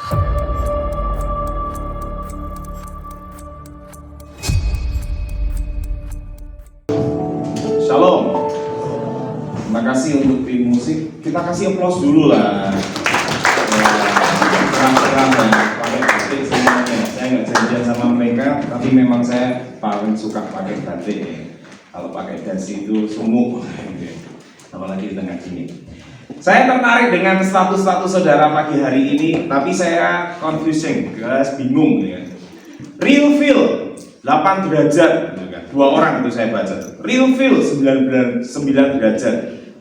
Shalom. Terima kasih untuk tim musik. Kita kasih applause dulu lah. Terang-terang pakai batik semuanya. Saya nggak janjian sama mereka, tapi memang saya paling suka pakai batik. Kalau pakai dasi itu sumuk, apalagi di tengah gini. Saya tertarik dengan status-status saudara pagi hari ini, tapi saya confusing, guys, bingung ya. Real feel 8 derajat, gitu kan. 2 orang itu saya baca. Real feel 9 derajat.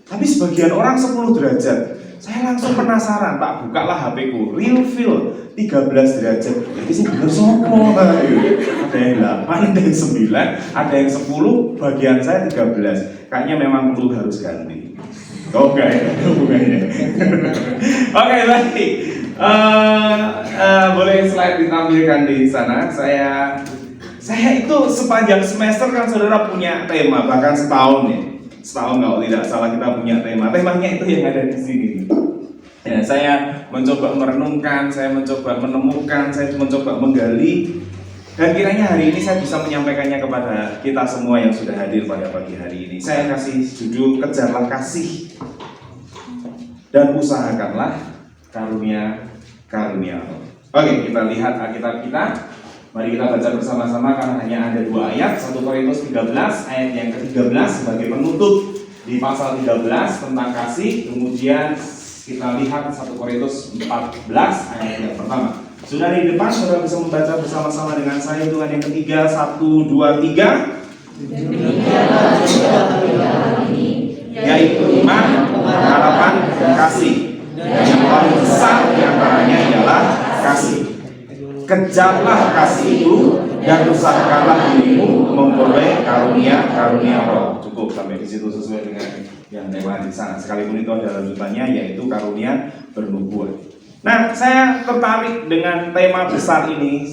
Tapi sebagian orang 10 derajat. Saya langsung penasaran, tak bukalah HP-ku. Real feel 13 derajat. Jadi sih bener sopo. Ada yang 8, ada yang 9, ada yang 10, bagian saya 13. Kayaknya memang perlu harus ganti. Oke, hubungannya. Oke, baik. Boleh slide ditampilkan di sana. Saya itu sepanjang semester kan saudara punya tema, bahkan setahun ya. Setahun kalau tidak salah kita punya tema. Temanya itu yang ada di sini. Ya, saya mencoba merenungkan, saya mencoba menemukan, saya mencoba menggali. Dan kiranya hari ini saya bisa menyampaikannya kepada kita semua yang sudah hadir pada pagi hari ini. Saya kasih judul Kejarlah Kasih dan Usahakanlah Karunia Allah. Oke, kita lihat Alkitab kita. Mari kita baca bersama-sama karena hanya ada 2 ayat. 1 Korintus 13 ayat yang ke-13 sebagai penutup di pasal 13 tentang kasih. Kemudian kita lihat 1 Korintus 14 ayat yang pertama. Sudah di depan, saudara bisa membaca bersama-sama dengan saya hitungan yang ketiga. 1, 2, 3. Yaitu iman, harapan, dan kasih. Dan yang paling besar diantaranya ialah kasih. Kejarlah kasih itu dan usahakanlah dirimu memperoleh karunia roh. Cukup sampai di situ sesuai dengan yang tema di sana. Sekalipun itu ada lanjutannya, yaitu karunia bernubuat. Nah, saya tertarik dengan tema besar ini.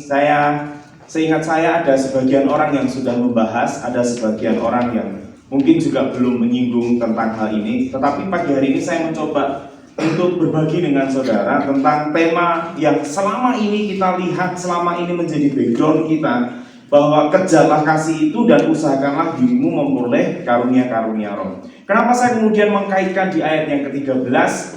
Seingat saya ada sebagian orang yang sudah membahas, ada sebagian orang yang mungkin juga belum menyinggung tentang hal ini. Tetapi pagi hari ini saya mencoba untuk berbagi dengan saudara tentang tema yang selama ini kita lihat, selama ini menjadi background kita, bahwa kejarlah kasih itu dan usahakanlah dirimu memperoleh karunia-karunia roh. Kenapa saya kemudian mengkaitkan di ayat yang ke-13,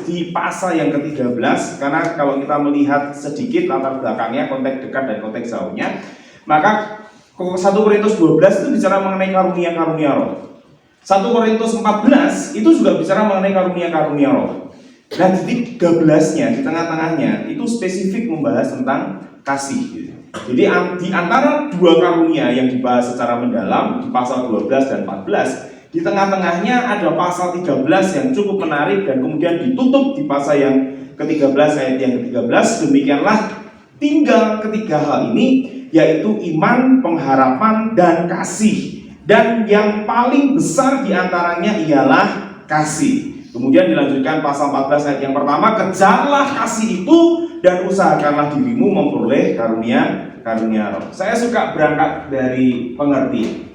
di pasal yang ke-13? Karena kalau kita melihat sedikit latar belakangnya, konteks dekat dan konteks jauhnya, maka 1 Korintus 12 itu bicara mengenai karunia-karunia roh. 1 Korintus 14 itu juga bicara mengenai karunia-karunia roh. Dan di 13-nya, di tengah-tengahnya, itu spesifik membahas tentang kasih. Jadi di antara 2 karunia yang dibahas secara mendalam, di pasal 12 dan 14, di tengah-tengahnya ada pasal 13 yang cukup menarik, dan kemudian ditutup di pasal yang ke-13 ayat yang ke-13. Demikianlah tinggal ketiga hal ini, yaitu iman, pengharapan, dan kasih. Dan yang paling besar di antaranya ialah kasih. Kemudian dilanjutkan pasal 14 ayat yang pertama, kejarlah kasih itu dan usahakanlah dirimu memperoleh karunia roh. Saya suka berangkat dari pengertian.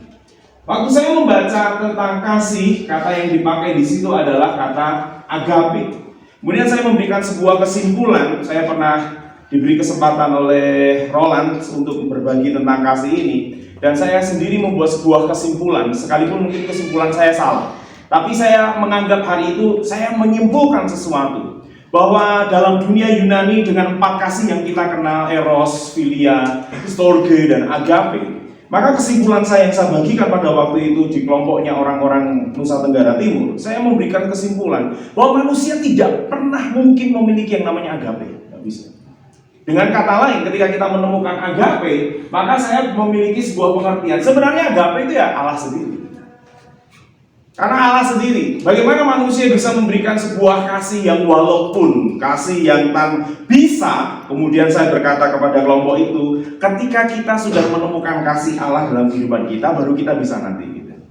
Waktu saya membaca tentang kasih, kata yang dipakai di situ adalah kata agape. Kemudian saya memberikan sebuah kesimpulan. Saya pernah diberi kesempatan oleh Roland untuk berbagi tentang kasih ini, dan saya sendiri membuat sebuah kesimpulan, sekalipun mungkin kesimpulan saya salah. Tapi saya menganggap hari itu saya menyimpulkan sesuatu, bahwa dalam dunia Yunani dengan 4 kasih yang kita kenal, eros, philia, storge, dan agape, maka kesimpulan saya yang saya bagikan pada waktu itu di kelompoknya orang-orang Nusa Tenggara Timur, saya memberikan kesimpulan bahwa manusia tidak pernah mungkin memiliki yang namanya agape. Tidak bisa. Dengan kata lain, ketika kita menemukan agape, maka saya memiliki sebuah pengertian. Sebenarnya agape itu ya Allah sendiri. Karena Allah sendiri, bagaimana manusia bisa memberikan sebuah kasih yang walaupun kasih yang bisa, kemudian saya berkata kepada kelompok itu, ketika kita sudah menemukan kasih Allah dalam kehidupan kita, baru kita bisa nanti gitu.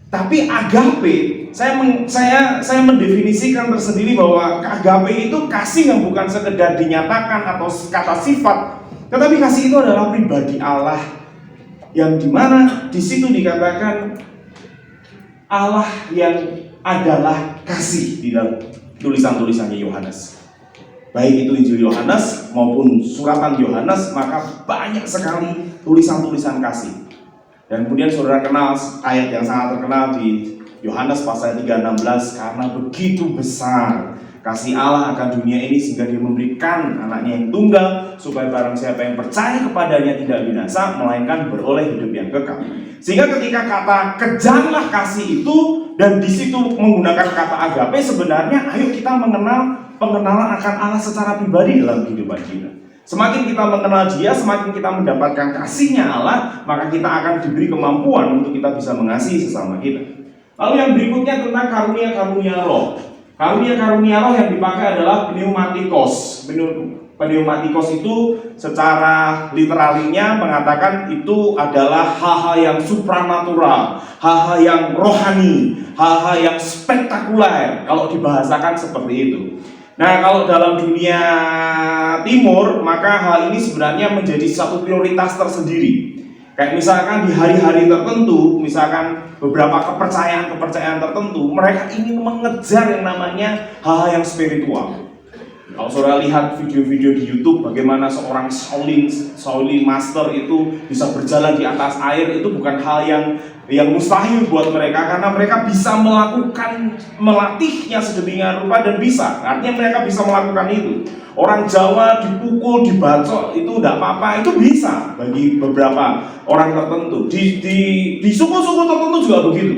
Tapi agape, saya mendefinisikan tersendiri bahwa agape itu kasih yang bukan sekedar dinyatakan atau kata sifat, tetapi kasih itu adalah pribadi Allah, yang dimana di situ dikatakan Allah yang adalah kasih di dalam tulisan-tulisannya Yohanes. baik itu Injil Yohanes maupun suratan Yohanes, maka banyak sekali tulisan-tulisan kasih. Dan kemudian saudara kenal ayat yang sangat terkenal di Yohanes pasal 3:16, karena begitu besar kasih Allah akan dunia ini sehingga Dia memberikan anaknya yang tunggal, supaya barang siapa yang percaya kepadanya tidak binasa, melainkan beroleh hidup yang kekal. Sehingga ketika kata kejarlah kasih itu, dan di situ menggunakan kata agape, sebenarnya ayo kita mengenal pengenalan akan Allah secara pribadi dalam kehidupan kita. Semakin kita mengenal Dia, semakin kita mendapatkan kasih-Nya Allah, maka kita akan diberi kemampuan untuk kita bisa mengasihi sesama kita. Lalu yang berikutnya tentang karunia-karunia roh. Karunia-karunia roh yang dipakai adalah pneumatikos. Pneumatikos itu secara literalinya mengatakan itu adalah hal-hal yang supranatural, hal-hal yang rohani, hal-hal yang spektakuler, kalau dibahasakan seperti itu. Nah, kalau dalam dunia timur, maka hal ini sebenarnya menjadi satu prioritas tersendiri. Kayak misalkan di hari-hari tertentu, misalkan beberapa kepercayaan tertentu, mereka ingin mengejar yang namanya hal-hal yang spiritual. Kalau saudara lihat video-video di YouTube, bagaimana seorang Shaolin Master itu bisa berjalan di atas air, itu bukan hal yang mustahil buat mereka, karena mereka bisa melatihnya sedemikian rupa dan bisa. Artinya mereka bisa melakukan itu. Orang Jawa dipukul, dibacok, itu tidak apa-apa, itu bisa bagi beberapa orang tertentu. Di suku-suku tertentu juga begitu.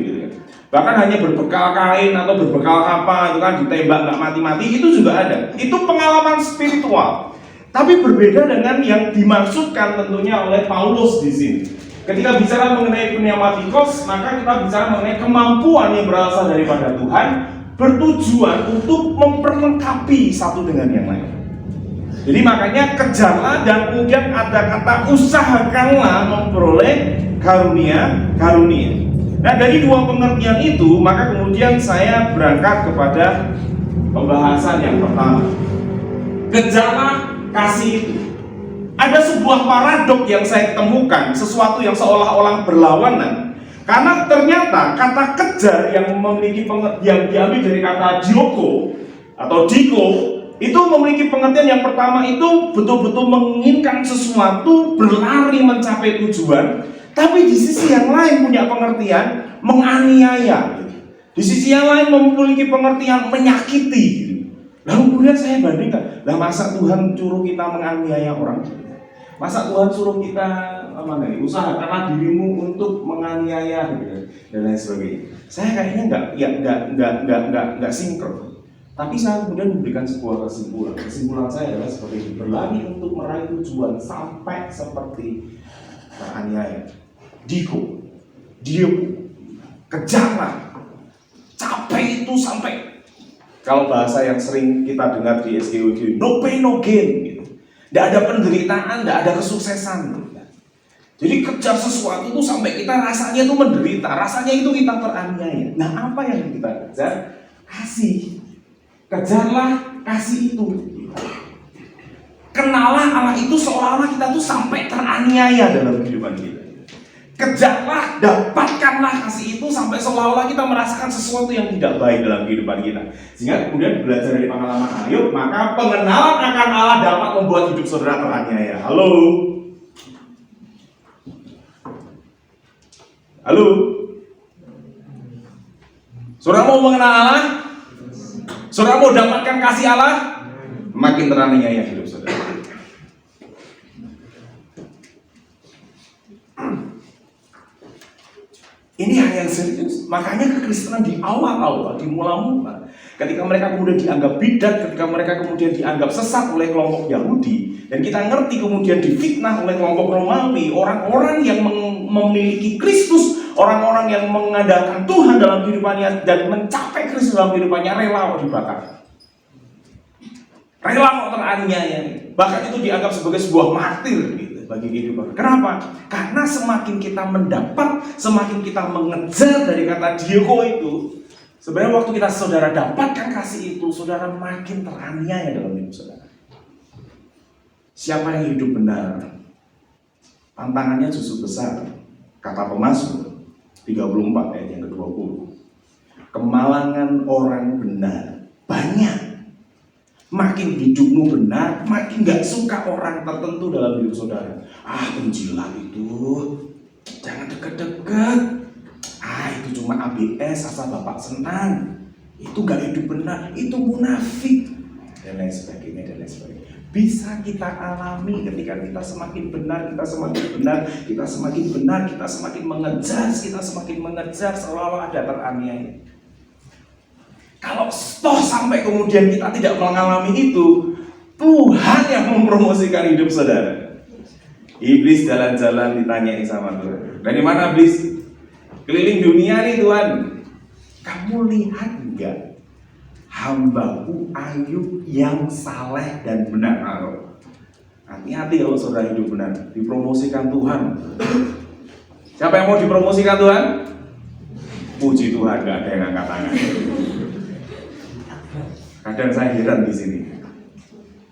Bahkan hanya berbekal kain atau berbekal apa, itu kan ditembak nggak mati-mati, itu juga ada. Itu pengalaman spiritual. Tapi berbeda dengan yang dimaksudkan tentunya oleh Paulus di sini. Ketika bicara mengenai pneumatikos, maka kita bicara mengenai kemampuan yang berasal daripada Tuhan, bertujuan untuk memperlengkapi satu dengan yang lain. Jadi makanya kejarlah, dan kemudian ada kata usahakanlah memperoleh karunia. Nah, dari dua pengertian itu, maka kemudian saya berangkat kepada pembahasan yang pertama. Kejarlah kasih itu. Ada sebuah paradok yang saya temukan, sesuatu yang seolah-olah berlawanan. Karena ternyata kata kejar yang memiliki yang diambil dari kata dioko atau diko, itu memiliki pengertian yang pertama itu betul-betul menginginkan sesuatu, berlari mencapai tujuan. Tapi di sisi yang lain punya pengertian menganiaya. Di sisi yang lain memiliki pengertian menyakiti. Lalu kemudian saya bandingkan, lah masa Tuhan suruh kita menganiaya orang? Masa Tuhan suruh kita usahakanlah dirimu untuk menganiaya dan lain sebagainya. Saya kayaknya nggak sinkron. Tapi saya kemudian memberikan sebuah kesimpulan. Kesimpulan saya adalah seperti ini: berlari untuk meraih tujuan sampai seperti teraniaya. Diko, kejarlah, capek itu sampai. Kalau bahasa yang sering kita dengar di SGWG, no pain no gain, gitu. Tidak ada penderitaan, tidak ada kesuksesan. Gitu. Jadi kejar sesuatu itu sampai kita rasanya itu menderita, rasanya itu kita teraniaya. Nah, apa yang kita kejar? Kasih. Kejarlah kasih itu. Kenalah Allah itu seolah-olah kita tuh sampai teraniaya dalam kehidupan kita. Kejarlah, dapatkanlah kasih itu sampai seolah-olah kita merasakan sesuatu yang tidak baik dalam kehidupan kita. Sehingga kemudian belajar dari pengalaman Ayub, maka pengenalan akan Allah dapat membuat hidup saudara teraniaya. Halo? Halo? Saudara mau mengenal Allah? Saudara mau dapatkan kasih Allah? Makin teraniaya hidup saudara. Ini hal yang serius. Makanya kekristenan di awal-awal, di mula-mula, ketika mereka kemudian dianggap bidat, ketika mereka kemudian dianggap sesat oleh kelompok Yahudi, dan kita ngerti kemudian difitnah oleh kelompok Romawi, orang-orang yang memiliki Kristus, orang-orang yang mengandalkan Tuhan dalam kehidupannya dan mencapai Kristus dalam kehidupannya, rela dibakar, rela teraniaya, bahkan itu dianggap sebagai sebuah martir gitu bagi kehidupan. Kenapa? Karena semakin kita mendapat, semakin kita mengejar dari kata dioko itu, sebenarnya waktu kita saudara dapatkan kasih itu, saudara makin teraniaya dalam hidup saudara. Siapa yang hidup benar? Tantangannya justru besar. Kata Pemazmur 34 ayat yang ke-20. Kemalangan orang benar banyak, Makin hidupmu benar, makin gak suka orang tertentu dalam hidup saudara. Penjilat itu jangan deket-deket. Itu cuma ABS, asal Bapak senang. Itu gak hidup benar, itu munafik. Dan lain sebagainya, dan lain sebagainya. Bisa kita alami ketika kita semakin benar, kita semakin benar, kita semakin benar, kita semakin mengejar, seolah-olah ada teraniaya. Kalau toh sampai kemudian kita tidak mengalami itu, Tuhan yang mempromosikan hidup saudara. Iblis jalan-jalan ditanyain sama Tuhan, dari mana iblis? Keliling dunia nih Tuhan. Kamu lihat enggak hambaku Ayub yang saleh dan benar? Hati-hati kalau saudara hidup benar, dipromosikan Tuhan. Siapa yang mau dipromosikan Tuhan? Puji Tuhan, gak ada yang angkat tangan. Kadang saya heran di sini.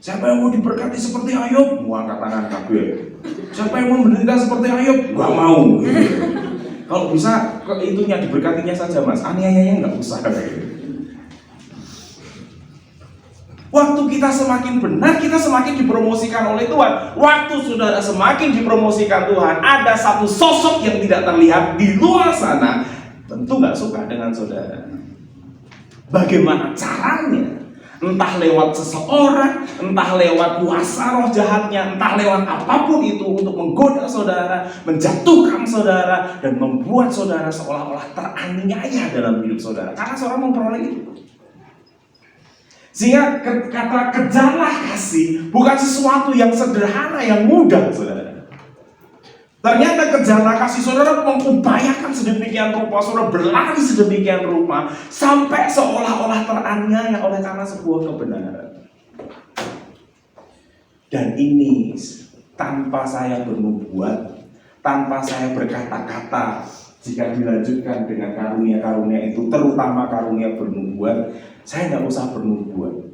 Siapa yang mau diberkati seperti Ayub? Mau angkat tangan kabeh. Siapa yang mau menderita seperti Ayub? Gak mau. Kalau bisa itunya diberkatinya saja Mas, aniayanya nggak usah. Waktu kita semakin benar, kita semakin dipromosikan oleh Tuhan. Waktu saudara semakin dipromosikan Tuhan, ada satu sosok yang tidak terlihat di luar sana, tentu nggak suka dengan saudara. Bagaimana caranya? Entah lewat seseorang, entah lewat kuasa roh jahatnya, entah lewat apapun itu untuk menggoda saudara, menjatuhkan saudara, dan membuat saudara seolah-olah teraniaya dalam hidup saudara. Karena saudara memperoleh itu. Sehingga kata kejarlah kasih bukan sesuatu yang sederhana, yang mudah saudara. Ternyata kejarlah kasih saudara mengupayakan sedemikian rupa, saudara berlari sedemikian rupa sampai seolah-olah teraniaya oleh karena sebuah kebenaran. Dan ini tanpa saya bernubuat, tanpa saya berkata-kata, jika dilanjutkan dengan karunia-karunia itu, terutama karunia bernubuat, saya nggak usah bernubuat.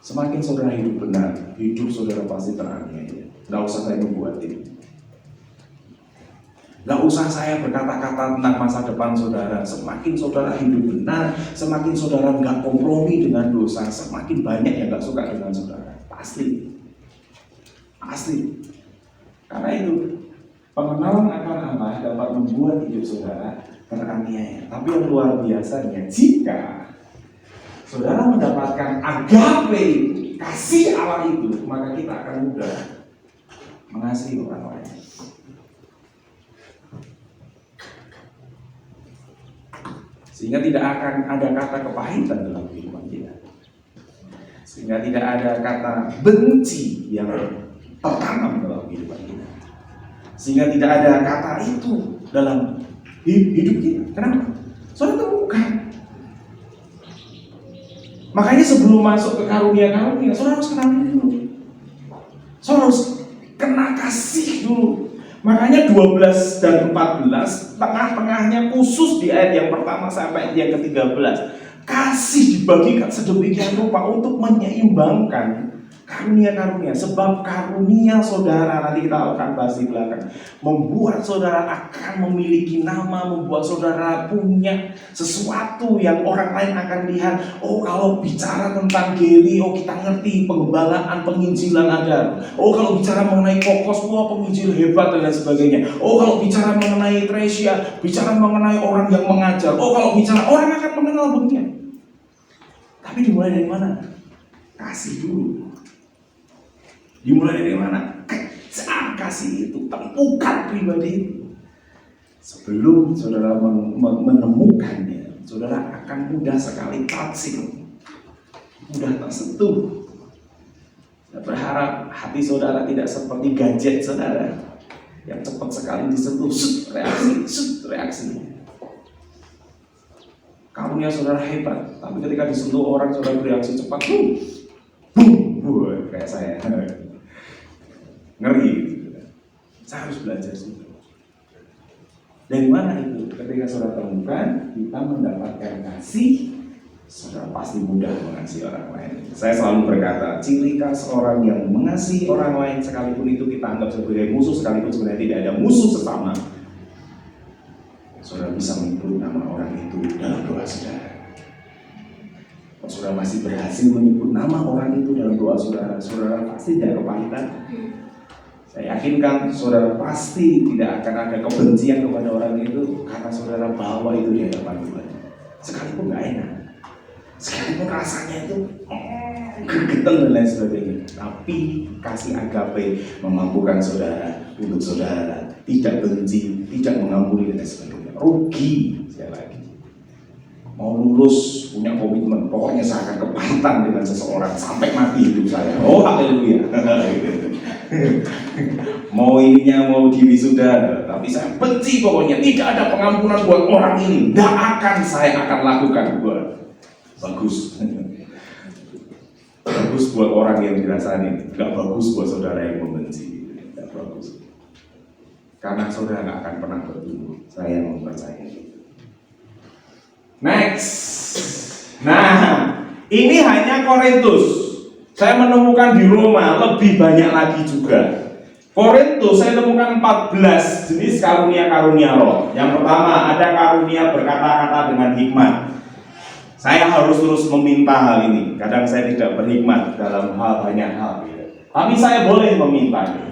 Semakin saudara hidup benar, hidup saudara pasti teraniaya. Nggak usah saya nubuatin. Gak usah saya berkata-kata tentang masa depan saudara. Semakin saudara hidup benar, semakin saudara gak kompromi dengan dosa, semakin banyak yang gak suka dengan saudara. Pasti. Karena itu, pengenalan akan Allah dapat membuat hidup saudara teraniaya. Tapi yang luar biasanya, jika saudara mendapatkan agape, kasih Allah itu, maka kita akan mudah mengasihi orang lain. Sehingga tidak akan ada kata kepahitan dalam kehidupan kita. Sehingga tidak ada kata benci yang tertanam dalam kehidupan kita. Sehingga tidak ada kata itu dalam hidup kita. Kenapa? Saudara temukan. Makanya sebelum masuk ke karunia-karunia, saudara harus kenal dulu. Saudara harus kena kasih dulu. Makanya 12 dan 14 tengah-tengahnya khusus di ayat yang pertama sampai yang ke-13, kasih dibagikan sedemikian rupa untuk menyeimbangkan karunia-karunia. Sebab karunia saudara, nanti kita akan bahas di belakang, membuat saudara akan memiliki nama, membuat saudara punya sesuatu yang orang lain akan lihat. Oh, kalau bicara tentang Gary, oh kita ngerti penggembalaan, penginjilan ada. Oh, kalau bicara mengenai Kokos, wah penginjil hebat dan lain sebagainya. Oh, kalau bicara mengenai Tresia, bicara mengenai orang yang mengajar. Oh, kalau bicara orang akan mengenal begini. Tapi dimulai dari mana? Kasih dulu. Dimulai dari mana? Kejar kasih itu, temukan pribadi itu. Sebelum saudara menemukannya, saudara akan mudah sekali tersentuh, mudah tersentuh. Saya berharap hati saudara tidak seperti gadget saudara yang cepat sekali disentuh, reaksi. Karunia saudara hebat, tapi ketika disentuh orang saudara bereaksi cepat, kayak saya. Ngeri. Saya harus belajar situ. Dari mana itu? Ketika saudara temukan, kita mendapatkan kasih, saudara pasti mudah mengasihi orang lain. Saya selalu berkata, ciri khas orang yang mengasihi orang lain sekalipun itu kita anggap sebagai musuh, sekalipun sebenarnya tidak ada musuh sesama, saudara bisa menyebut nama orang itu dalam doa saudara. Saudara masih berhasil menyebut nama orang itu dalam doa saudara, saudara pasti tidak kepahitan. Saya yakinkan saudara pasti tidak akan ada kebencian kepada orang itu karena saudara bawa itu di hadapan Tuhan. Sekalipun nggak enak, sekalipun rasanya itu gregetan dan lain sebagainya, tapi kasih agape memampukan saudara untuk saudara tidak benci, tidak mengampuni dan lain sebagainya. Rugi sekali lagi. Mau lulus punya komitmen, pokoknya saya akan kepahitan dengan seseorang sampai mati hidup saya. Oh haleluya. Mau ininya mau diri sudah, tapi saya benci pokoknya, tidak ada pengampunan buat orang ini, tidak akan saya akan lakukan. Buat bagus. Bagus buat orang yang dirasani, nggak bagus buat saudara yang membenci. Nggak bagus. Karena saudara nggak akan pernah bertumbuh. Saya mempercayai itu. Next. Nah, ini hanya Korintus. Saya menemukan di Roma lebih banyak lagi juga. Korintus saya temukan 14 jenis karunia-karunia roh. Yang pertama ada karunia berkata-kata dengan hikmat. Saya harus terus meminta hal ini. Kadang saya tidak berhikmat dalam banyak hal. Tapi saya boleh meminta.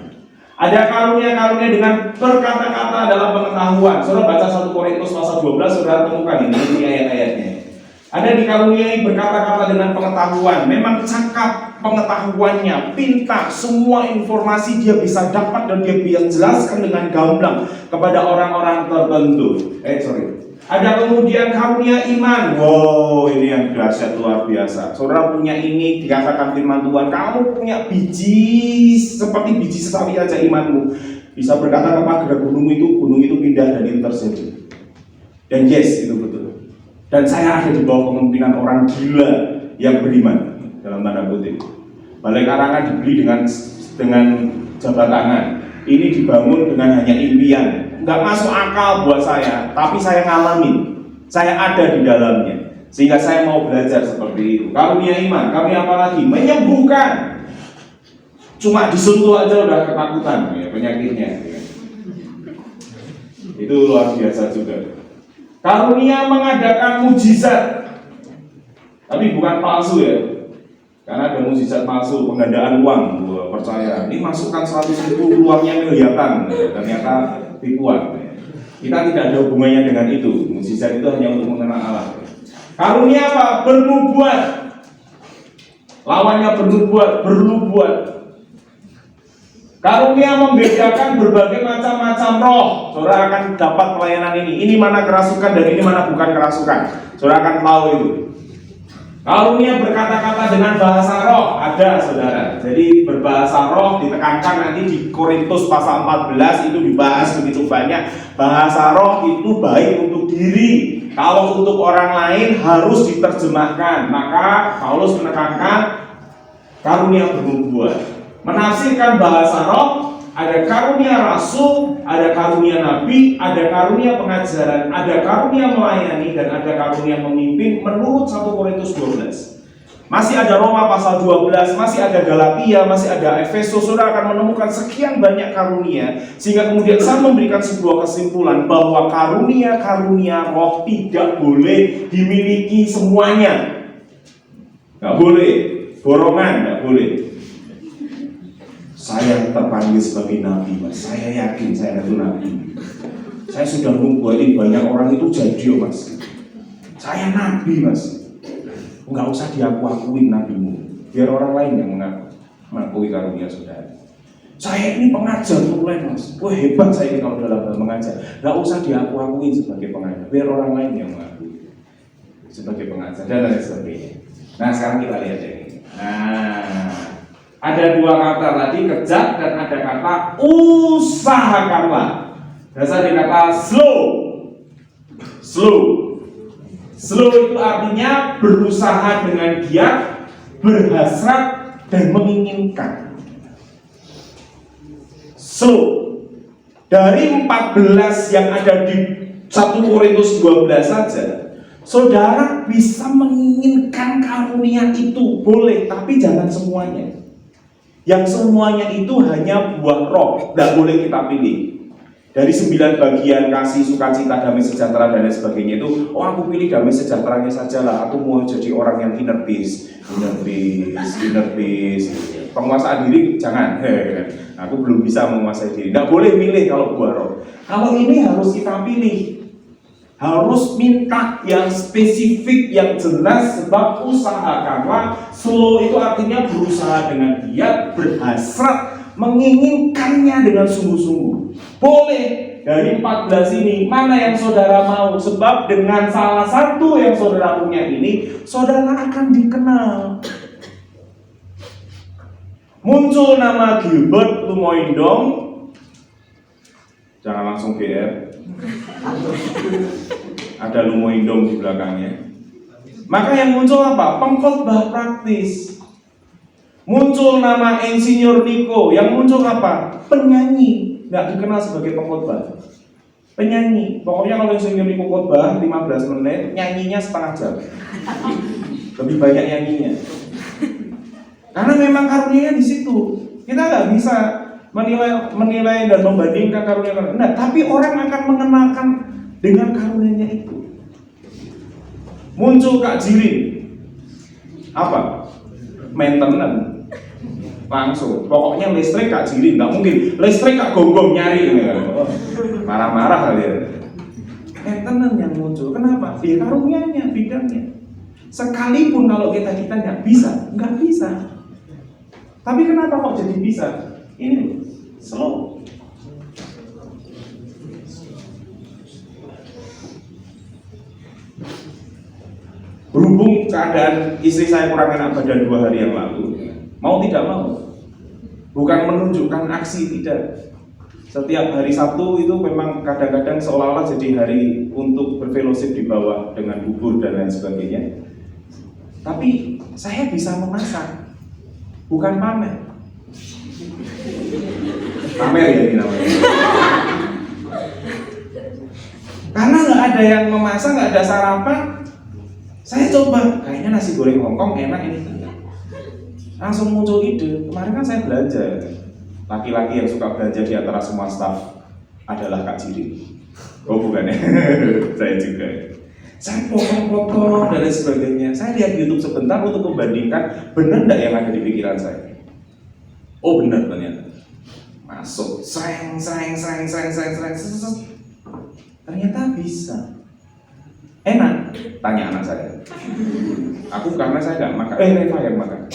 Ada karunia-karunia dengan berkata-kata dalam pengetahuan. Saudara baca 1 Korintus pasal 12, saudara temukan ini ayat-ayatnya. Ada dikaruniai berkata-kata dengan pengetahuan. Memang cakap pengetahuannya, pintar, semua informasi dia bisa dapat dan dia bisa jelaskan dengan gamblang kepada orang-orang tertentu. Ada kemudian karunia iman. Wow, ini yang dahsyat luar biasa. Saudara punya ini, dikatakan firman Tuhan, kamu punya biji seperti biji sesawi aja imanmu. Bisa berkata kepada gunung itu pindah dan itu terjadi. Dan yes, itu betul. Dan saya ada di bawah kepemimpinan orang gila yang beriman, dalam tanda kutip. Balai Karangan dibeli dengan jabat tangan. Ini dibangun dengan hanya impian. Nggak masuk akal buat saya, tapi saya ngalamin. Saya ada di dalamnya, sehingga saya mau belajar seperti itu. Karunia iman, karunia apa lagi? Menyembuhkan. Cuma disentuh aja udah ketakutan ya, penyakitnya. Itu luar biasa juga. Karunia mengadakan mujizat, tapi bukan palsu ya. Karena ada mujizat palsu, penggandaan uang. Percaya, ini masukkan 100.000, uangnya miliaran, ternyata tipuan. Kita tidak ada hubungannya dengan itu. Mujizat itu hanya untuk mengenal Allah. Karunia apa? Bernubuat. Lawannya bernubuat. Karunia membedakan berbagai macam-macam roh. Saudara akan dapat pelayanan ini. Ini mana kerasukan dan ini mana bukan kerasukan. Saudara akan tahu itu. Karunia berkata-kata dengan bahasa roh ada, saudara. Jadi berbahasa roh ditekankan nanti di Korintus pasal 14 itu dibahas begitu banyak. Bahasa roh itu baik untuk diri. Kalau untuk orang lain harus diterjemahkan. Maka Paulus menekankan karunia bernubuat. Menafsirkan bahasa roh, ada karunia rasul, ada karunia nabi, ada karunia pengajaran, ada karunia melayani, dan ada karunia memimpin menurut 1 Korintus 12. Masih ada Roma pasal 12, masih ada Galatia, masih ada Efesus. Saudara akan menemukan sekian banyak karunia, sehingga kemudian saya memberikan sebuah kesimpulan bahwa karunia-karunia roh tidak boleh dimiliki semuanya. Nggak boleh, borongan nggak boleh. Saya terpanggil sebagai nabi, mas. Saya yakin saya itu nabi. Saya sudah membuatin banyak orang itu jadi, mas. Saya nabi, mas. Enggak usah diaku-akuin nabimu. Biar orang lain yang mengakui karunia saudara. Saya ini pengajar mulai, mas. Wah hebat saya ini kalau dalam mengajar. Enggak usah diaku-akuin sebagai pengajar. Biar orang lain yang mengakui sebagai pengajar dan lain sebagainya. Nah sekarang kita lihat ini. Nah. Ada dua kata tadi, kerja, dan ada kata usahakanlah. Dasar dari kata slow. Slow itu artinya berusaha dengan giat, berhasrat, dan menginginkan. Slow. Dari 14 yang ada di 1 Korintus 12 saja, saudara bisa menginginkan karunia itu, boleh, tapi jangan semuanya. Yang semuanya itu hanya buah roh, tidak boleh kita pilih. Dari 9 bagian kasih, sukacita, damai sejahtera dan lain sebagainya itu, oh aku pilih damai sejahteranya saja lah. Aku mau jadi orang yang inner peace. Penguasaan diri jangan. Aku belum bisa menguasai diri. Nggak boleh milih kalau buah roh. Kalau ini harus kita pilih. Harus minta yang spesifik, yang jelas, sebab usahakanlah. Slow itu artinya berusaha dengan giat, berhasrat, menginginkannya dengan sungguh-sungguh. Boleh dari 14 ini mana yang saudara mau, sebab dengan salah satu yang saudara punya ini saudara akan dikenal. Muncul nama Gilbert Lumoindong, jangan langsung GR, ada Lumoindong di belakangnya. Maka yang muncul apa? Pengkhotbah praktis. Muncul nama Insinyur Niko, yang muncul apa? Penyanyi, nggak dikenal sebagai pengkhotbah. Penyanyi, pokoknya kalau Insinyur Niko khotbah 15 menit, nyanyinya setengah jam. Lebih banyak nyanyinya. Karena memang karunia di situ. Kita nggak bisa menilai dan membandingkan karunia. Nah, tapi orang akan mengenalkan dengan karunianya itu. Muncul Kak Jirin, apa? Maintenance. Langsung, pokoknya listrik Kak Jirin, nggak mungkin listrik Kak Gonggong nyari ini kan. Marah-marah kali ya. Maintenance yang muncul, kenapa? Ya karunianya, bidangnya. Sekalipun kalau kita nggak bisa. Tapi kenapa kok jadi bisa? Ini slow. Berhubung keadaan istri saya kurang enak badan 2 hari yang lalu, mau tidak mau, bukan menunjukkan aksi, tidak. Setiap hari Sabtu itu memang kadang-kadang seolah-olah jadi hari untuk berfellowship di bawah dengan bubur dan lain sebagainya. Tapi saya bisa memasak, bukan pamer. Pamer ya ini namanya. Karena nggak ada yang memasak, nggak ada sarapan. Saya coba, kayaknya nasi goreng Hongkong enak ini. Langsung muncul ide. Kemarin kan saya belanja. Laki-laki yang suka belanja di antara semua staf adalah Kak Jirin. Oh bukan ya, saya juga. Saya potong-potong dan lain sebagainya. Saya lihat YouTube sebentar untuk membandingkan benar enggak yang ada di pikiran saya. Oh benar ternyata. Masuk, sreng. Ternyata bisa. Enak, tanya anak saya. Aku karena saya nggak makan. Reva yang makan.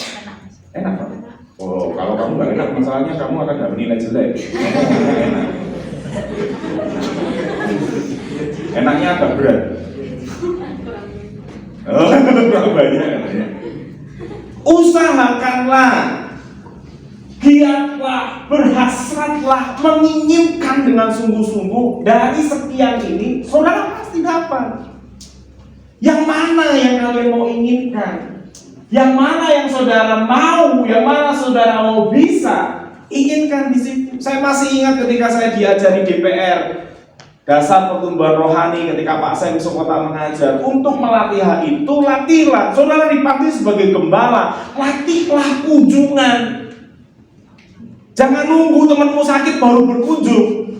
Enak Pak. Oh, kalau kamu nggak enak, masalahnya kamu akan dapat nilai jelek. Enak. Enaknya agak berat. Oh, berapa banyak? Usahakanlah, giatlah, berhasratlah, menginginkan dengan sungguh-sungguh. Dari sekian ini, saudara pasti dapat. Yang mana yang kalian mau inginkan? Yang mana yang saudara mau? Yang mana saudara mau bisa? Inginkan di situ. Saya masih ingat ketika saya diajari DPR dasar pertumbuhan rohani ketika Pak Sam Sokota mengajar. Untuk melatih hal itu, latihlah. Saudara dipanggil sebagai gembala, latihlah kunjungan. Jangan nunggu temanmu sakit baru berkunjung.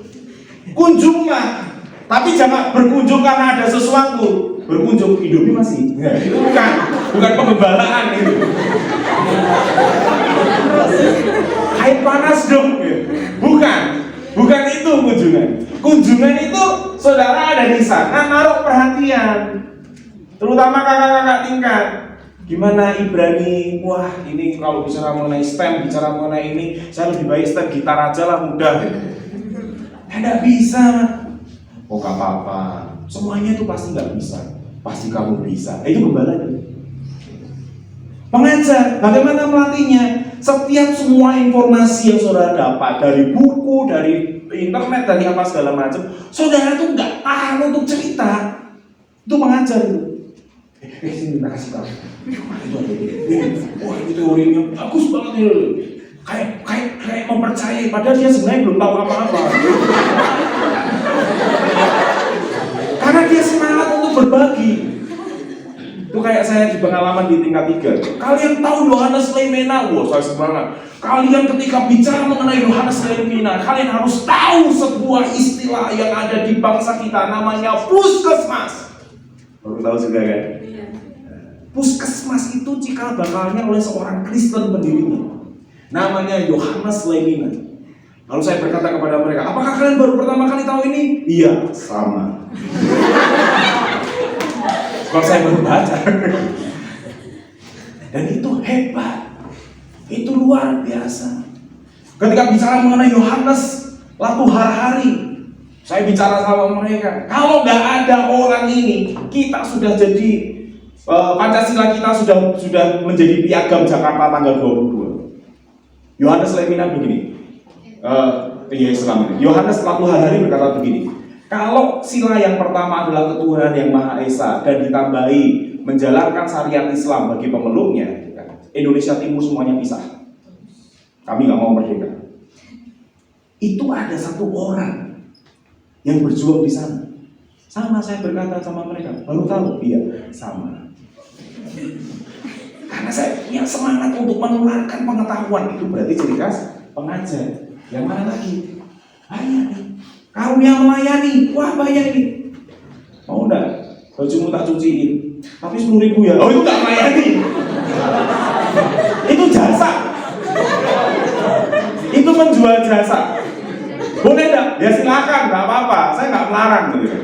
Kunjunglah. Tapi jangan berkunjung karena ada sesuatu. Berkunjung, hidupnya masih. Nah, itu bukan penggembalaan itu. Air panas dong. Bukan itu kunjungan. Kunjungan itu saudara ada di sana naruh perhatian. Terutama kakak-kakak tingkat. Gimana Ibrani? Wah, ini kalau bicara mengenai STEM, bicara mengenai ini, saya lebih baik STEM gitar aja lah, mudah. Tidak bisa. Oh gak apa-apa, semuanya itu pasti gak bisa. Pasti kamu bisa. Itu gembalanya. Pengajar, bagaimana melatihnya? Setiap semua informasi yang saudara dapat dari buku, dari internet, dari apa segala macam, saudara tuh nggak tahan untuk cerita. Itu pengajar itu. Sini kita kasih tahu. Wah itu teorinya bagus banget ya. Kayak mempercayai, padahal dia sebenarnya belum tahu apa-apa. Karena dia semangat untuk berbagi. Itu kayak saya di pengalaman di tingkat 3. Kalian tahu Yohanes Leimena? Wah saya semangat. Kalian ketika bicara mengenai Yohanes Lemina, kalian harus tahu sebuah istilah yang ada di bangsa kita, namanya puskesmas. Baru tahu juga kan? Puskesmas itu cikal bakalnya oleh seorang Kristen pendirinya, namanya Yohanes Lemina. Lalu saya berkata kepada mereka, apakah kalian baru pertama kali tahu ini? Iya, sama. Sebab saya baru baca. Dan itu hebat. Itu luar biasa. Ketika bicara mengenai Yohanes Latu Harhari, saya bicara sama mereka, kalau nggak ada orang ini, kita sudah jadi Pancasila kita sudah menjadi piagam Jakarta tanggal 22. Yohanes Lemina begini, Yohanes Latu Harhari berkata begini, kalau sila yang pertama adalah ketuhanan yang Maha Esa dan ditambahi menjalankan syariat Islam bagi pemeluknya, Indonesia Timur semuanya pisah. Kami nggak mau merdeka. Itu ada satu orang yang berjuang di sana. Sama saya berkata sama mereka, baru tahu? Iya, sama. Karena saya punya semangat untuk menularkan pengetahuan. Itu berarti ciri khas pengajar. Yang mana lagi? Layani. Karunia melayani. Wah, bayar ini. Mau enggak? Bajumu tak cuciin. Tapi 10.000 ya. Oh, itu tak melayani. Itu jasa. Itu menjual jasa. Boleh enggak? Ya silakan, enggak apa-apa. Saya enggak melarang gitu.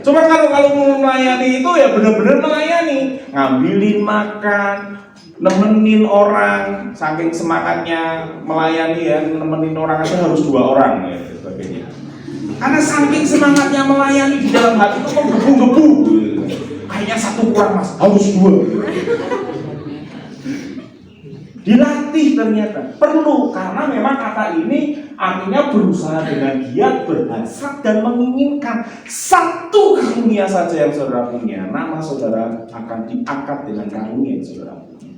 Cuma kalau mau melayani itu ya benar-benar melayani, ngambilin makan, nemenin orang, saking semangatnya melayani ya, nemenin orang aja harus 2 orang ya sebagainya. Karena saking semangatnya melayani di dalam hati itu menggebu-gebu. Kayaknya 1 kurang mas, harus 2. Dilatih ternyata perlu, karena memang kata ini artinya berusaha dengan giat, berhasrat dan menginginkan satu karunia saja yang saudara punya. Nama saudara akan diangkat dengan karunia yang saudara punya.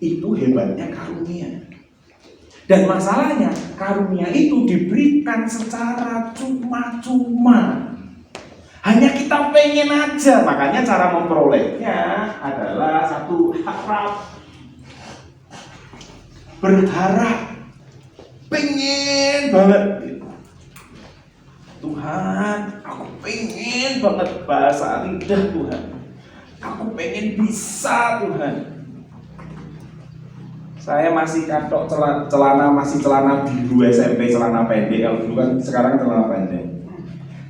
Itu hebatnya karunia. Dan masalahnya karunia itu diberikan secara cuma-cuma. Hanya kita pengen aja. Makanya cara memperolehnya adalah satu, harap, berharap, pengen banget. Tuhan, aku pengen banget bahasa lidah Tuhan. Aku pengen bisa Tuhan. Saya masih katok celana biru SMP, celana pendek. Kalau dulu kan sekarang celana pendek.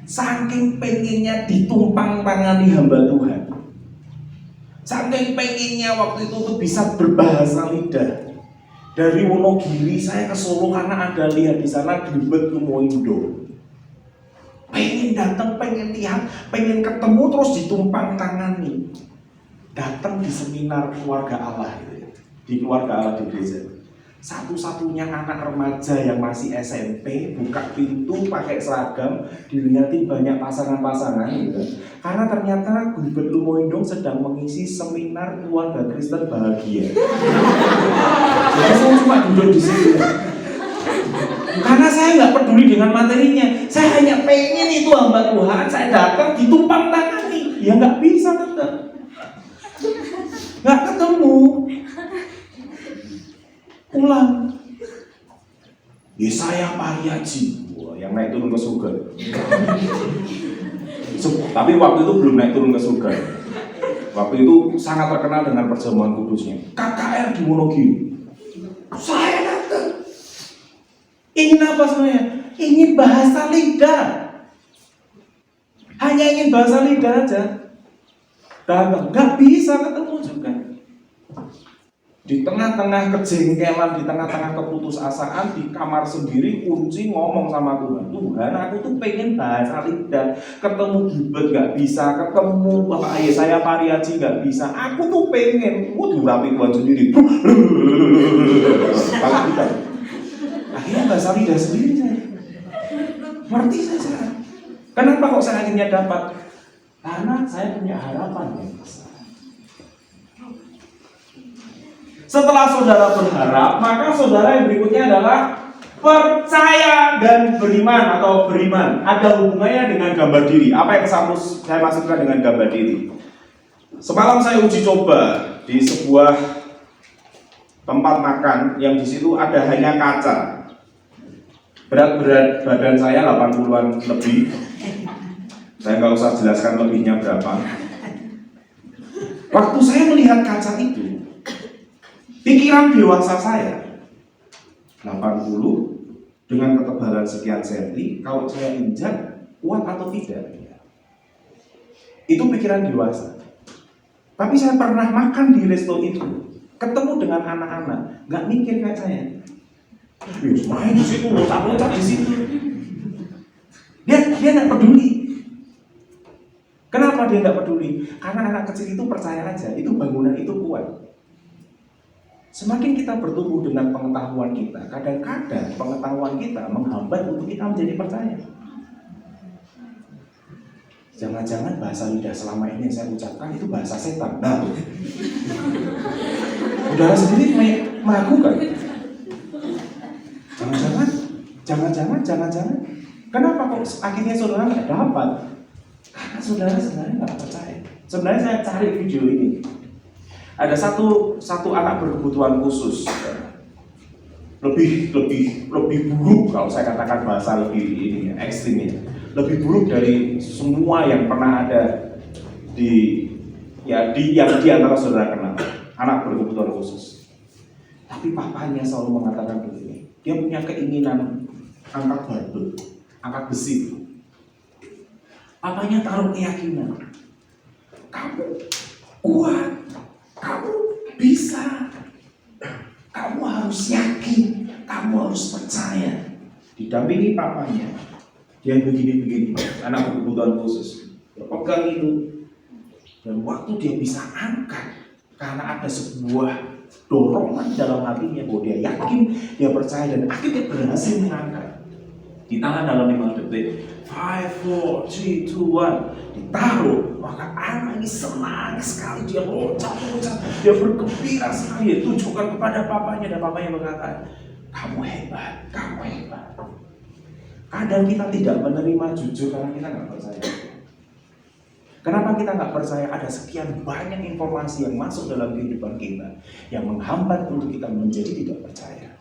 Saking pengennya ditumpang tangani hamba Tuhan. Saking pengennya waktu itu tuh bisa berbahasa lidah. Dari Wonogiri saya ke Solo karena ada lihat di sana Glibet Lumoindo. Pengen datang, pengen lihat, pengen ketemu terus ditumpang tangani. Datang di seminar keluarga Allah gitu ya. Di keluarga Allah di gereja. Satu-satunya anak remaja yang masih SMP buka pintu pakai seragam, dilihatin banyak pasangan-pasangan gitu. Karena ternyata Gilbert Lumoindong sedang mengisi seminar keluarga Kristen bahagia. Jadi saya cuma duduk di situ. Karena saya nggak peduli dengan materinya, saya hanya pengen itu hamba Tuhan, saya datang ditumpang tangani. Ya nggak bisa tetap, nggak ketemu. Pulang. Yesaya Pariaji, yang naik turun ke surga. Tapi waktu itu belum naik turun ke surga. Waktu itu sangat terkenal dengan perjamuan kudusnya. KKR di Wonogiri. Saya datang. Ingin apa sebenarnya? Ingin bahasa lidah. Hanya ingin bahasa lidah aja. Datang, nggak bisa ketemu juga. Di tengah-tengah kejengkelan, di tengah-tengah keputusasaan, di kamar sendiri kunci ngomong sama Tuhan. Tuhan, aku tuh pengen bahasa lidah. Ketemu Gilbert gak bisa, ketemu Bapak Yesaya Pariaji gak bisa. Aku tuh pengen, dirapi Tuhan sendiri. Akhirnya bahasa lidah sendiri saya. Ngerti saya sekarang. Kenapa kok saya akhirnya dapat? Karena saya punya harapan yang besar. Setelah saudara berharap, maka saudara yang berikutnya adalah percaya dan beriman atau beriman. Ada hubungannya dengan gambar diri. Apa yang saya maksudkan dengan gambar diri? Semalam saya uji coba di sebuah tempat makan yang di situ ada hanya kaca. Berat badan saya 80-an lebih. Saya nggak usah jelaskan lebihnya berapa. Waktu saya melihat kaca itu, pikiran dewasa saya 80 dengan ketebalan sekian senti, kalau saya injak kuat atau tidak? Itu pikiran dewasa. Tapi saya pernah makan di resto itu, ketemu dengan anak-anak, nggak mikir kacanya. Main di situ, loncat-loncat di situ. Dia nggak peduli. Kenapa dia nggak peduli? Karena anak kecil itu percaya aja, itu bangunan itu kuat. Semakin kita bertumbuh dengan pengetahuan kita, kadang-kadang pengetahuan kita menghambat untuk kita menjadi percaya. Jangan-jangan bahasa lidah selama ini yang saya ucapkan itu bahasa setan. Nah, saudara sendiri meragukan. Jangan-jangan. Kenapa kok akhirnya saudara nggak dapat? Karena saudara sebenarnya nggak percaya. Sebenarnya saya cari video ini. Ada satu anak berkebutuhan khusus, lebih buruk kalau saya katakan bahasa lebih ini ekstrim ya. Lebih buruk dari semua yang pernah ada di antara saudara kenal. Anak berkebutuhan khusus. Tapi papanya selalu mengatakan begini. Dia punya keinginan angkat barbel, angkat besi. Papanya taruh keyakinan. Kamu kuat, kamu bisa, kamu harus yakin, kamu harus percaya. Didampingi papanya, dia begini-begini, anak berkebutuhan khusus. Dia pegang itu, dan waktu dia bisa angkat, karena ada sebuah dorongan dalam hatinya bahwa dia yakin, dia percaya, dan akhirnya berhasil mengangkat. Ditahan dalam 5 detik. 5, 4, 3, 2, 1. Ditaruh. Maka anak ini senang sekali. Dia loncat-loncat. Dia bergembira sekali. Dia tunjukkan kepada papanya. Dan papanya berkata, kamu hebat. Kadang kita tidak menerima jujur karena kita nggak percaya. Kenapa kita nggak percaya? Ada sekian banyak informasi yang masuk dalam kehidupan kita yang menghambat untuk kita menjadi tidak percaya.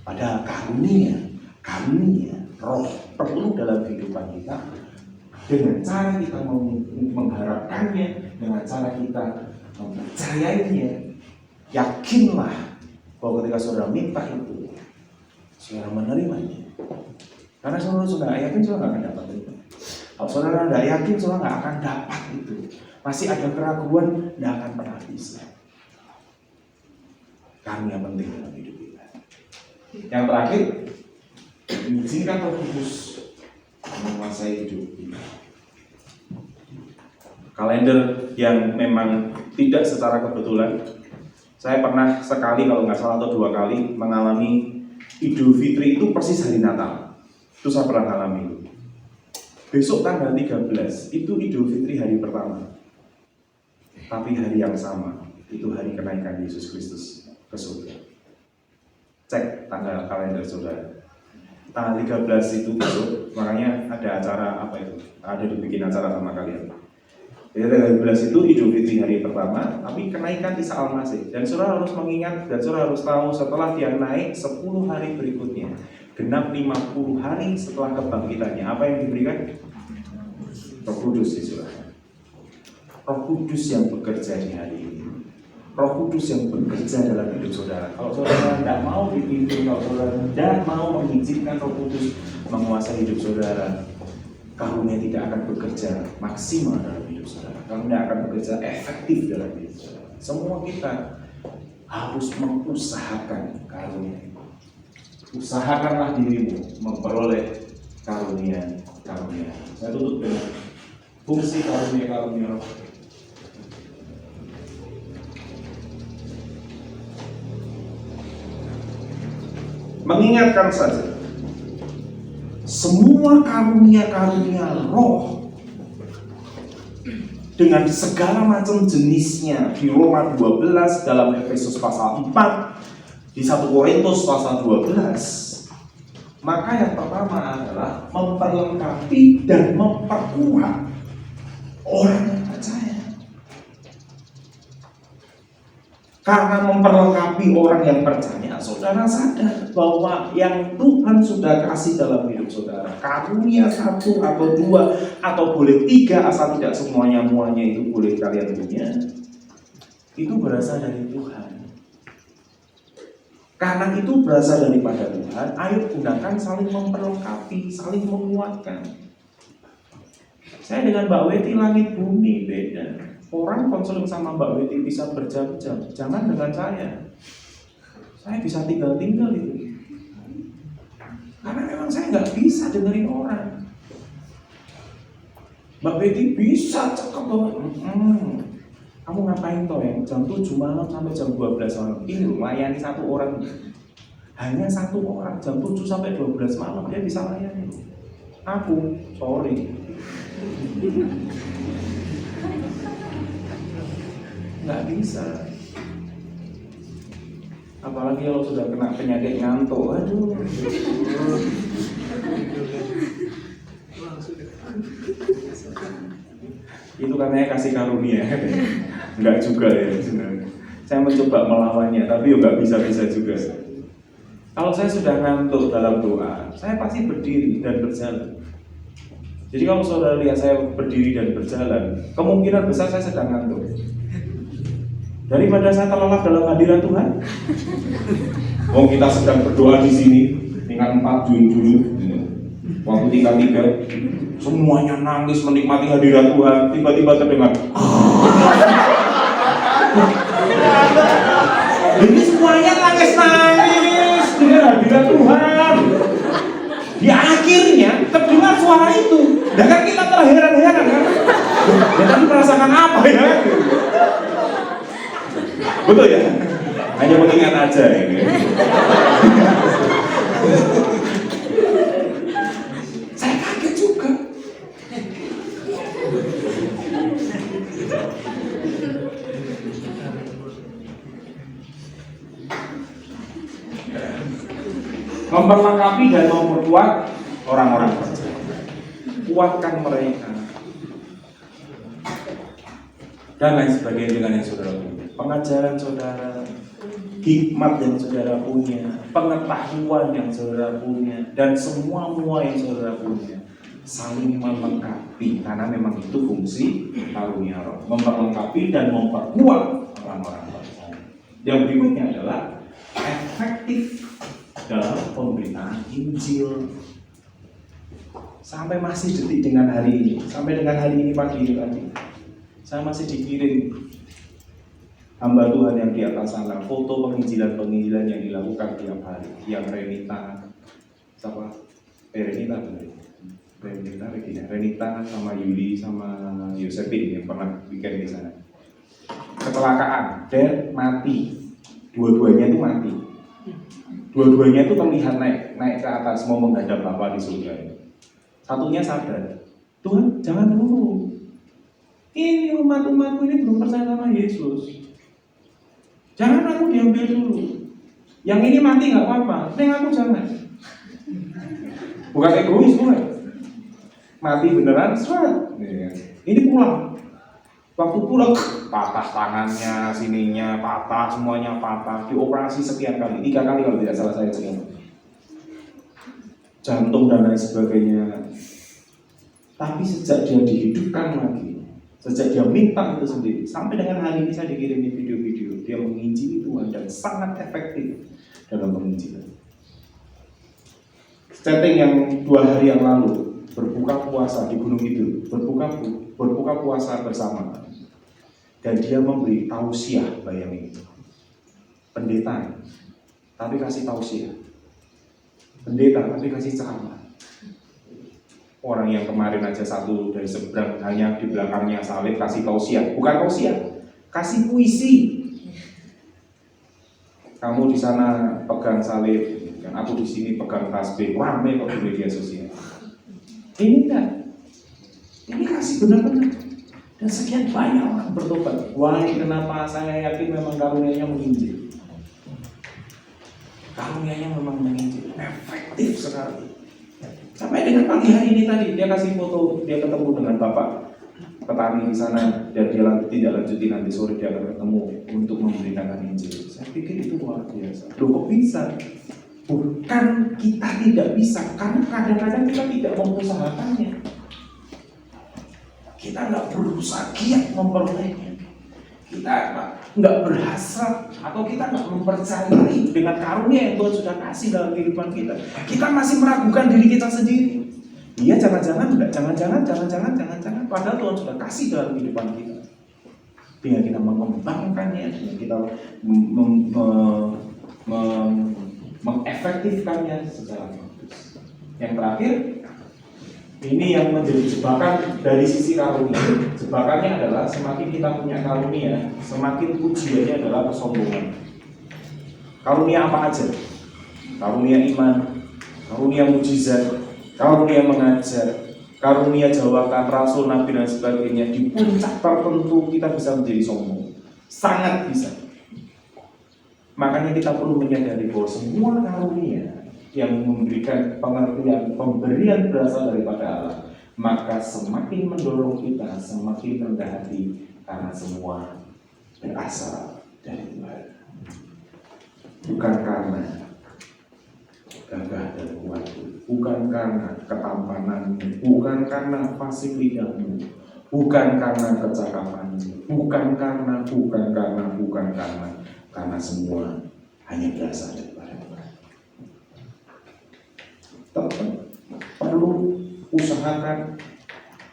Padahal karunia roh perlu dalam kehidupan kita dengan cara kita mengharapkannya, dengan cara kita mempercayainya. Yakinlah bahwa ketika saudara minta itu, saudara menerimanya. Karena saudara sudah yakin, saudara nggak akan dapat itu. Kalau saudara tidak yakin, saudara nggak akan dapat itu. Masih ada keraguan, tidak akan pernah bisa. Karunia penting dalam hidup kita. Yang terakhir, mengizinkan Roh Kudus menguasai hidup kita. Kalender yang memang tidak secara kebetulan. Saya pernah sekali kalau nggak salah atau 2 kali mengalami Idul Fitri itu persis hari Natal. Itu saya pernah alami. Besok tanggal 13 itu Idul Fitri hari pertama. Tapi hari yang sama itu hari kenaikan Yesus Kristus ke surga. Cek tanggal kalender saudara. Tanggal 13 itu besok, makanya ada acara apa itu? Ada dibikin acara sama kalian. Jadi tanggal 12 itu Idul Fitri hari pertama, tapi kenaikan Isa Al-Masih. Dan saudara harus mengingat dan saudara harus tahu setelah dia naik 10 hari berikutnya, genap 50 hari setelah kebangkitannya, apa yang diberikan? Roh Kudus ya saudara. Roh Kudus yang bekerja di hari ini. Roh Kudus yang bekerja dalam hidup saudara. Kalau saudara tidak mau dipimpin, kalau saudara tidak mau mengizinkan Roh Kudus menguasai hidup saudara, karunia tidak akan bekerja maksimal dalam hidup saudara. Karunia tidak akan bekerja efektif dalam hidup saudara. Semua kita harus mengusahakan karunia. Usahakanlah dirimu memperoleh karunia. Saya tutup dengan fungsi karunia. Mengingatkan saja, semua karunia roh dengan segala macam jenisnya di Roma 12, dalam Efesus pasal 4, di 1 Korintus pasal 12. Maka yang pertama adalah memperlengkapi dan memperkuat orang yang percaya. Karena memperlengkapi orang yang percaya, saudara sadar bahwa yang Tuhan sudah kasih dalam hidup saudara, karunia 1 atau 2 atau boleh 3, asal tidak semuanya itu boleh kalian punya, itu berasal dari Tuhan. Karena itu berasal daripada Tuhan, ayo gunakan saling memperlengkapi, saling menguatkan. Saya dengan Mbak Weti langit bumi beda. Orang konseling sama Mbak Weti bisa berjam-jam, jangan dengan saya. Saya bisa tinggal-tinggal itu. Karena memang saya nggak bisa dengerin orang. Mbak Weti bisa cakep banget. Kamu ngapain toh ya? Jam 7 malam sampai jam 12 malam. Ini loh, layani 1 orang. Hanya 1 orang, jam 7 sampai 12 malam dia bisa layani. Aku, sorry. Nggak bisa. Apalagi kalau sudah kena penyakit ngantuk, aduh. Itu katanya kasih karunia. Enggak juga ya sebenarnya. Saya mencoba melawannya, tapi nggak bisa-bisa juga. Kalau saya sudah ngantuk dalam doa, saya pasti berdiri dan berjalan. Jadi kalau saudara lihat saya berdiri dan berjalan, kemungkinan besar saya sedang ngantuk. Daripada saya terlelap dalam hadirat Tuhan. Oh, kita sedang berdoa di sini tingkat 4 Juni. Waktu tingkat 3, semuanya nangis menikmati hadirat Tuhan. Tiba-tiba terdengar. Ini semuanya nangis dengan hadirat Tuhan. Di akhirnya terdengar suara itu. Dan kan kita terheran-heran kan. Ya tapi merasakan apa ya? Betul ya? Hanya mengingat aja ini. Saya kaget juga. Memperlengkapi dan memperkuat orang-orang percaya. Kuatkan mereka. Dan lain sebagainya dengan yang saudara punya. Pengajaran saudara, hikmat yang saudara punya, pengetahuan yang saudara punya, dan semua yang saudara punya saling melengkapi, karena memang itu fungsi karunia roh, memperlengkapi dan memperkuat orang-orang percaya. Yang berikutnya adalah efektif dalam pemberitaan Injil. Sampai masih detik dengan hari ini, sampai dengan hari ini pagi tadi, saya masih dikirim hamba Tuhan yang di atas sana, foto penginjilan yang dilakukan tiap hari, yang Renita, Renita sama Yuli sama Yosepin yang pernah bikin di sana. Kecelakaan, dan mati, dua-duanya itu mati. Dua-duanya itu terlihat naik ke atas mau menghadap Bapa di surga. Satunya sadar, Tuhan jangan dulu. Ini umat-umatku ini belum percaya sama Yesus. Jangan aku diambil dulu. Yang ini mati nggak apa-apa, yang aku jangan. Bukan egois, bukan. Mati beneran, seret. Ini pulang. Waktu pulang, patah tangannya, sininya patah, semuanya patah. Dioperasi sekian kali, 3 kali kalau tidak salah saya cerita. Jantung dan lain sebagainya. Tapi sejak dia dihidupkan lagi, sejak dia minta itu sendiri, sampai dengan hari ini saya dikirimi video-video dia menginjili Tuhan dan sangat efektif dalam penginjilan. Setting yang 2 hari yang lalu berbuka puasa di Gunung Kidul, berbuka puasa bersama, dan dia memberi tausiah, bayangin, pendeta, tapi kasih tausiah, pendeta tapi kasih ceramah. Orang yang kemarin aja satu dari seberang hanya di belakangnya salib kasih tausiah, bukan tausiah, kasih puisi. Kamu di sana pegang salib, dan aku di sini pegang tasbih, rame kok di media sosial. Ini kan, ini kasih benar-benar. Dan sekian banyak orang bertobat. Wah, kenapa saya yakin memang karunianya menginjil. Karunianya memang menginjil, efektif sekali. Sampai dengan pagi hari ini tadi dia kasih foto, dia ketemu dengan bapak petani di sana dan dia tidak lanjuti nanti sore dia akan ketemu untuk memberitakan Injil. Saya pikir itu luar biasa. Loh kok bisa? Bukan kita tidak bisa, karena kadang-kadang kita tidak mengusahakannya. Kita nggak berusaha giat memperolehnya. Kita nggak berhasrat atau kita nggak mempercayai dengan karunia yang Tuhan sudah kasih dalam kehidupan kita. Kita masih meragukan diri kita sendiri. Iya, jangan-jangan, padahal Tuhan sudah kasih dalam kehidupan kita. Dengan kita mengembangkannya, dengan kita mengefektifkannya secara bagus. Yang terakhir, ini yang menjadi jebakan dari sisi karunia. Jebakannya adalah semakin kita punya karunia, semakin ujiannya adalah kesombongan. Karunia apa aja? Karunia iman, karunia mujizat, karunia mengajar, karunia jawaban rasul, nabi dan sebagainya. Di puncak tertentu kita bisa menjadi sombong, sangat bisa. Makanya kita perlu menyadari bahwa semua karunia yang memberikan pengertian, pemberian berasal daripada Allah, maka semakin mendorong kita semakin rendah hati karena semua berasal dari Tuhan. Bukan karena gagah dan kuat, bukan karena ketampananmu, bukan karena fasilitasmu, bukan karena kecakapanmu, bukan karena semua hanya berasal daripada Tuhan. Tetap perlu usahakan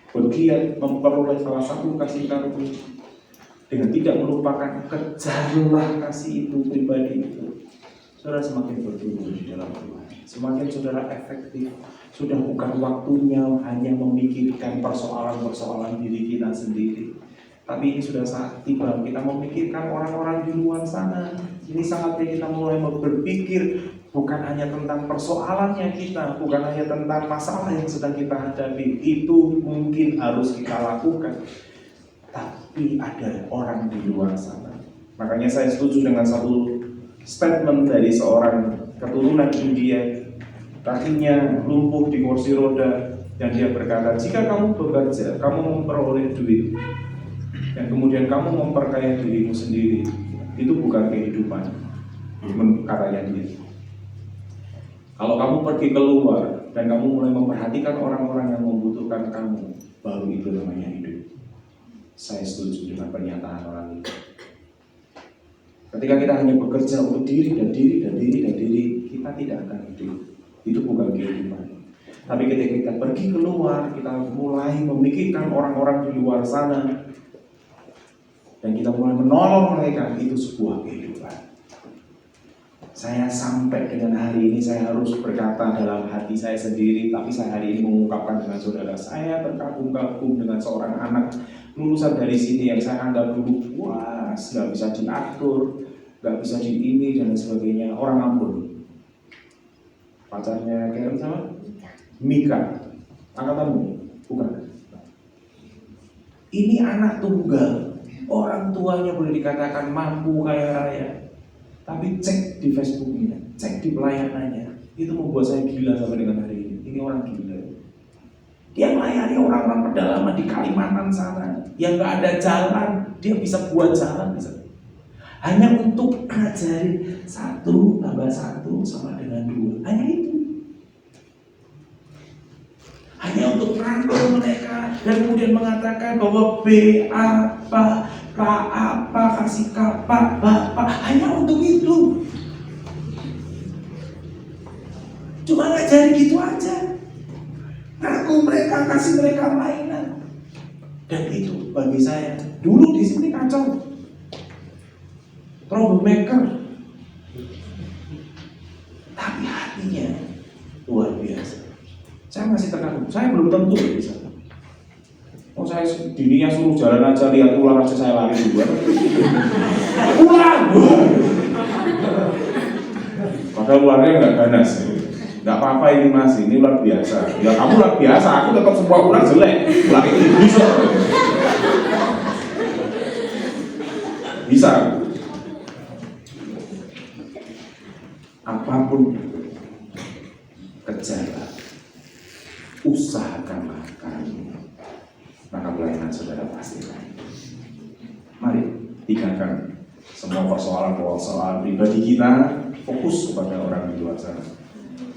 bergiat memperoleh salah satu kasih karunia dengan tidak melupakan kejarlah kasih itu pribadi itu. Saudara semakin bertumbuh di dalam Tuhan, semakin saudara efektif. Sudah bukan waktunya hanya memikirkan persoalan-persoalan diri kita sendiri, tapi ini sudah saat tiba kita memikirkan orang-orang di luar sana. Ini saatnya kita mulai berpikir bukan hanya tentang persoalannya kita, bukan hanya tentang masalah yang sedang kita hadapi. Itu mungkin harus kita lakukan, tapi ada orang di luar sana. Makanya saya setuju dengan satu statement dari seorang keturunan India, kakinya lumpuh di kursi roda, dan dia berkata, jika kamu bekerja, kamu memperoleh duit, dan kemudian kamu memperkaya dirimu sendiri, itu bukan kehidupan, katanya dia. Kalau kamu pergi keluar dan kamu mulai memperhatikan orang-orang yang membutuhkan kamu, baru itu namanya hidup. Saya setuju dengan pernyataan orang itu. Ketika kita hanya bekerja untuk diri, kita tidak akan hidup. Itu bukan kehidupan. Tapi ketika kita pergi keluar, kita mulai memikirkan orang-orang di luar sana, dan kita mulai menolong mereka, itu sebuah kehidupan. Saya sampai dengan hari ini, saya harus berkata dalam hati saya sendiri, tapi saya hari ini mengungkapkan dengan saudara, saya terkagum-kagum dengan seorang anak lulusan dari sini yang saya anggap dulu puas, nggak bisa diatur, nggak bisa di ini dan sebagainya. Orang Ambon, pacarnya Karen sama Mika, angkatanmu bukan? Ini anak tunggal, orang tuanya boleh dikatakan mampu kaya raya, tapi cek di Facebooknya, cek di pelayanannya, itu membuat saya gila sampai dengan hari ini. Ini orang gila. Dia melayani orang-orang pedalaman di Kalimantan sana yang nggak ada jalan, dia bisa buat jalan, bisa. Hanya untuk ngajarin 1 tambah 1 sama dengan 2, hanya itu. Hanya untuk merangkul mereka dan kemudian mengatakan bahwa B apa, K apa, kasih kapak, bapak, hanya untuk itu. Cuma ngajarin gitu aja. Aku mereka, kasih mereka mainan. Dan itu bagi saya, dulu di sini kacau, troublemaker, tapi hatinya luar biasa. Saya masih terkagum, saya belum tentu bisa. Oh, saya dirinya suruh jalan aja, lihat ular aja saya lari duluan. Ular! Padahal ularnya nggak ganas. Nggak apa-apa ini mas, ini luar biasa. Ya kamu luar biasa, aku tetap semua ular jelek. Ular itu bisa. Bisa. Apapun kejarlah, usahakanlah karunia, maka pelayanan saudara pasti lain. tinggalkan semua persoalan pribadi kita, fokus kepada orang di luar sana.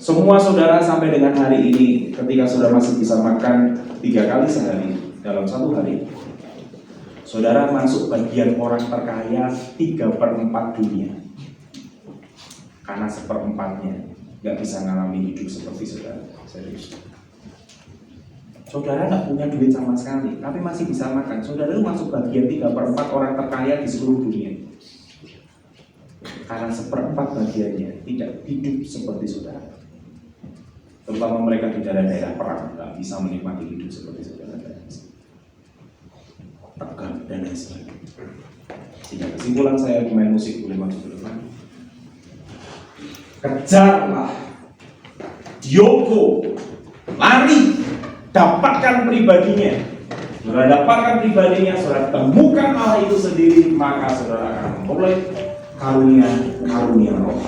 Semua saudara sampai dengan hari ini, ketika saudara masih bisa makan 3 kali sehari dalam 1 hari, saudara masuk bagian orang terkaya 3/4 dunia. Karena 1/4-nya nggak bisa ngalami hidup seperti saudara. Serius. Saudara nggak punya duit sama sekali, tapi masih bisa makan. Saudara itu masuk bagian 3/4 orang terkaya di seluruh dunia. Karena 1/4 bagiannya tidak hidup seperti saudara. Terutama mereka di daerah-daerah perang nggak bisa menikmati hidup seperti saudara. Tegang dan lain sebagainya. Sehingga kesimpulan saya pemain musik boleh masuk ke depan. Kejarlah, Diogo, lari, dapatkan pribadinya. Saudara dapatkan pribadinya, saudara temukan Allah itu sendiri, maka saudara akan memperoleh karunia Roh.